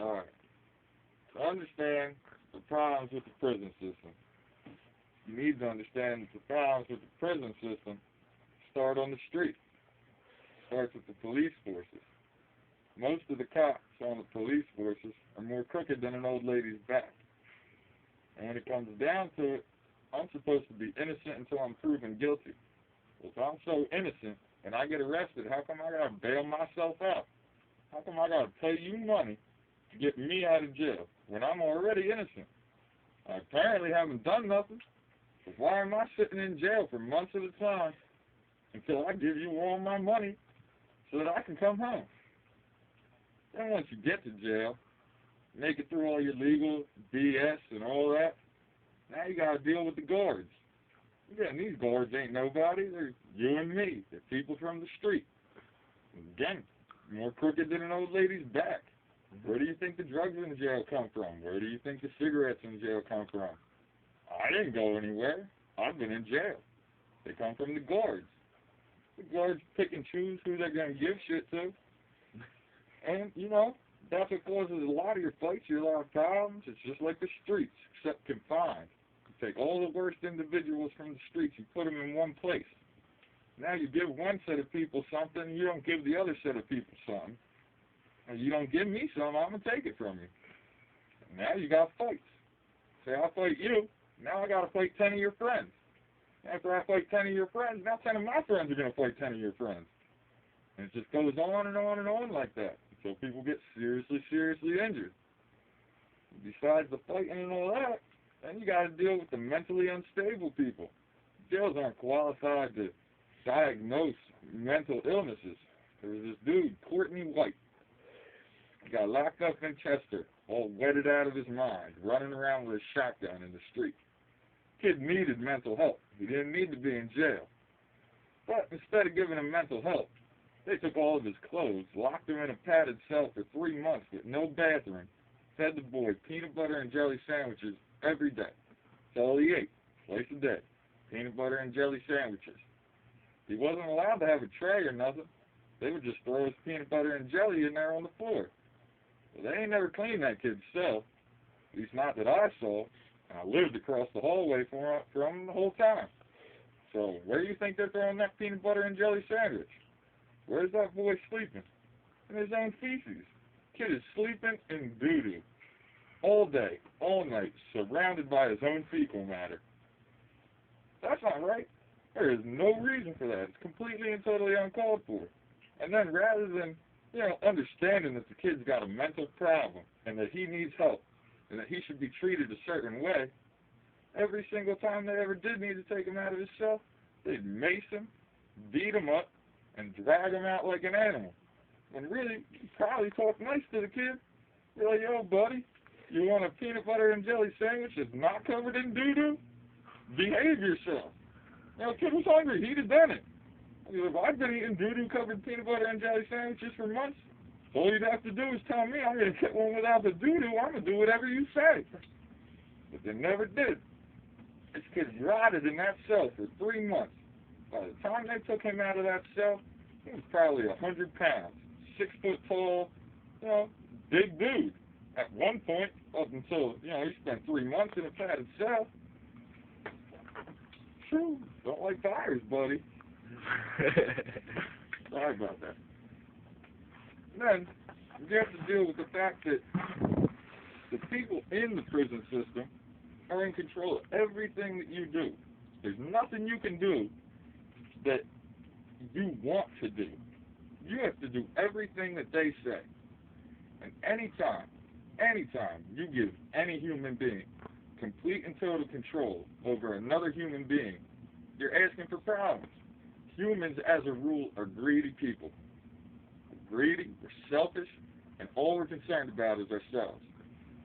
Alright. To understand the problems with the prison system, you need to understand that the problems with the prison system start on the street. Starts with the police forces. Most of the cops on the police forces are more crooked than an old lady's back. And when it comes down to it, I'm supposed to be innocent until I'm proven guilty. Well, if I'm so innocent and I get arrested, how come I gotta bail myself out? How come I gotta pay you money to get me out of jail when I'm already innocent? I apparently haven't done nothing. But why am I sitting in jail for months at a time until I give you all my money so that I can come home? Then once you get to jail, make it through all your legal BS and all that, now you gotta deal with the guards. Again, these guards ain't nobody. They're you and me. They're people from the street. Again, more crooked than an old lady's back. Where do you think the drugs in jail come from? Where do you think the cigarettes in jail come from? I didn't go anywhere. I've been in jail. They come from the guards. The guards pick and choose who they're going to give shit to. And, you know, that's what causes a lot of your fights, a lot of problems. It's just like the streets, except confined. You take all the worst individuals from the streets, you put them in one place. Now you give one set of people something, you don't give the other set of people something. And you don't give me something, I'm going to take it from you. And now you got fights. Say, I'll fight you, now I got to fight 10 of your friends. After I fight 10 of your friends, now 10 of my friends are going to fight 10 of your friends. And it just goes on and on and on like that until people get seriously, seriously injured. Besides the fighting and all that, then you got to deal with the mentally unstable people. Jails aren't qualified to diagnose mental illnesses. There was this dude, Courtney White. He got locked up in Chester, all wetted out of his mind, running around with a shotgun in the street. Kid needed mental help. He didn't need to be in jail. But instead of giving him mental help, they took all of his clothes, locked him in a padded cell for 3 months with no bathroom, fed the boy peanut butter and jelly sandwiches every day. That's all he ate, twice a day, peanut butter and jelly sandwiches. He wasn't allowed to have a tray or nothing. They would just throw his peanut butter and jelly in there on the floor. Well, they ain't never cleaned that kid's cell, at least not that I saw, and I lived across the hallway from him the whole time. So where do you think they're throwing that peanut butter and jelly sandwich? Where's that boy sleeping? In his own feces. Kid is sleeping in doo-doo. All day, all night, surrounded by his own fecal matter. That's not right. There is no reason for that. It's completely and totally uncalled for. And then rather than, understanding that the kid's got a mental problem and that he needs help and that he should be treated a certain way, every single time they ever did need to take him out of his cell, they'd mace him, beat him up, and drag him out like an animal. When really, you probably talk nice to the kid. You're like, yo, buddy, you want a peanut butter and jelly sandwich that's not covered in doo-doo? Behave yourself. The kid was hungry. He'd have done it. If I've been eating doo-doo covered peanut butter and jelly sandwiches for months, all you'd have to do is tell me I'm going to get one without the doo-doo. I'm going to do whatever you say. But they never did. This kid rotted in that cell for 3 months. By the time they took him out of that cell, he was probably 100 pounds, 6 foot tall, big dude. At one point, up until, he spent 3 months in a padded cell. True, don't like fires, buddy. Sorry about that. And then, you have to deal with the fact that the people in the prison system are in control of everything that you do. There's nothing you can do that you want to do. You have to do everything that they say. And anytime you give any human being complete and total control over another human being, you're asking for problems. Humans, as a rule, are greedy people. We're greedy, we're selfish, and all we're concerned about is ourselves.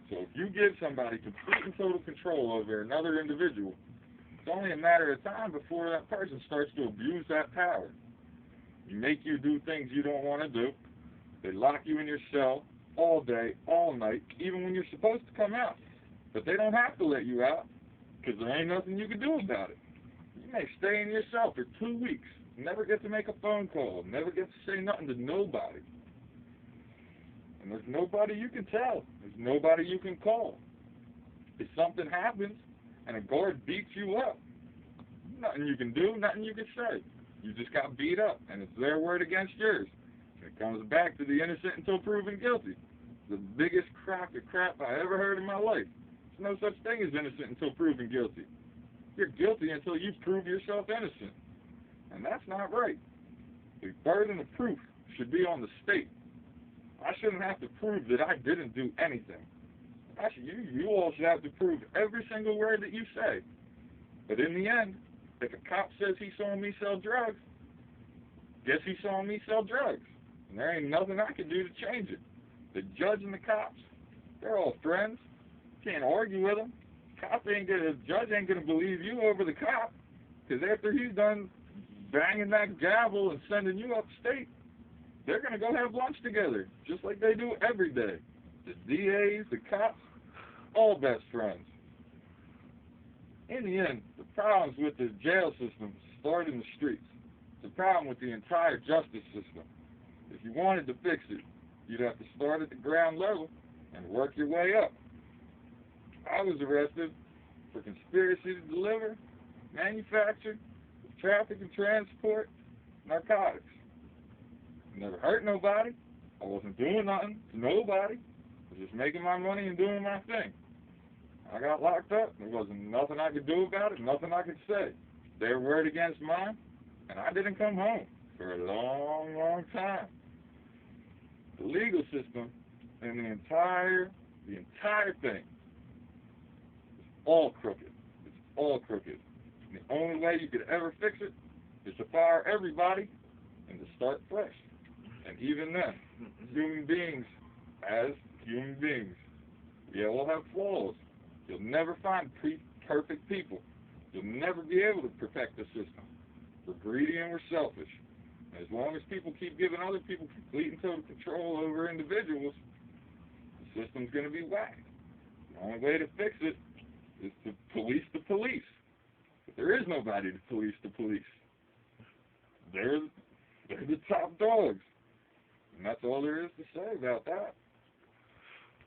So if you give somebody complete and total control over another individual, it's only a matter of time before that person starts to abuse that power. You make you do things you don't want to do. They lock you in your cell all day, all night, even when you're supposed to come out. But they don't have to let you out because there ain't nothing you can do about it. You may stay in your cell for 2 weeks, never get to make a phone call, never get to say nothing to nobody. And there's nobody you can tell. There's nobody you can call. If something happens and a guard beats you up, nothing you can do, nothing you can say. You just got beat up, and it's their word against yours. And it comes back to the innocent until proven guilty. The biggest crock of crap I ever heard in my life. There's no such thing as innocent until proven guilty. You're guilty until you prove yourself innocent. And that's not right. The burden of proof should be on the state. I shouldn't have to prove that I didn't do anything. Actually, you all should have to prove every single word that you say. But in the end, if a cop says he saw me sell drugs, guess he saw me sell drugs. And there ain't nothing I can do to change it. The judge and the cops, they're all friends. Can't argue with them. The judge ain't gonna believe you over the cop, because after he's done banging that gavel and sending you upstate, they're gonna go have lunch together, just like they do every day. The DAs, the cops, all best friends. In the end, the problems with the jail system start in the streets. It's a problem with the entire justice system. If you wanted to fix it, you'd have to start at the ground level and work your way up. I was arrested for conspiracy to deliver, manufacture, traffic and transport narcotics. Never hurt nobody. I wasn't doing nothing to nobody. I was just making my money and doing my thing. I got locked up. There wasn't nothing I could do about it, nothing I could say. Their word against mine, and I didn't come home for a long, long time. The legal system and the entire thing is all crooked. It's all crooked. And the only way you could ever fix it is to fire everybody and to start fresh. And even then, human beings, as human beings, we all have flaws. You'll never find perfect people. You'll never be able to perfect the system. We're greedy and we're selfish. And as long as people keep giving other people complete and total control over individuals, the system's going to be whacked. The only way to fix it is to police the police. But there is nobody to police the police. They're the top dogs. And that's all there is to say about that.